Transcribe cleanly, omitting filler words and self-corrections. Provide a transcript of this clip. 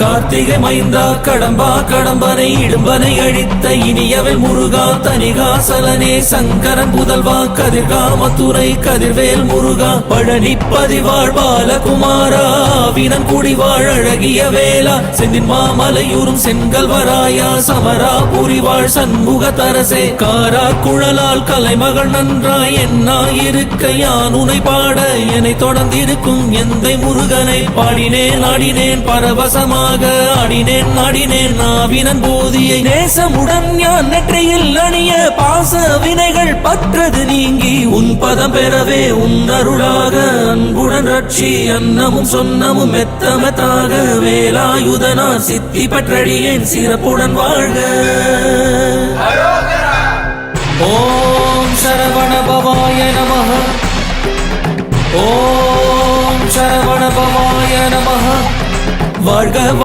கார்த்திகை மைந்தா கடம்பா கடம்பனை இடும்பனை அழித்த இனியவள் முருகா தனிகாசலனே சங்கரன் புதல்வா கதிர்காமத்துறை கதிர்வேல் முருகா பழனி பதிவாழ் பாலகுமாரா வினன் குடிவாழ் அழகிய வேளா செந்தின் மாமலையூரும் செங்கல்வராயா சமரா புரிவாழ் சண்முக தரசே காரா குழலால் கலைமகள் நன்றாய் என்னாயிருக்க யான் உனை பாட என்னை தொடர்ந்திருக்கும் எந்தை முருகனை பாடினேன் ஆடினேன் பரவசமாக ஆடினேன் நாடினேன் நாவினன் போதியை நேசமுடன் ஞான் நெற்றியில் அணிய பாச வினைகள் பற்றது நீங்கி உன் பதம் பெறவே உன் அருளாக அன்புடன் ரட்சி அன்னமும் சொன்னமும் மெத்தமத்தாக வேலாயுதனார் சித்தி பற்றடியேன் சிறப்புடன் வாழ்க. ஓம் சரவண பவாய நமஹ. ஓம் சரவண பவாய நமஹ. வாழ்க.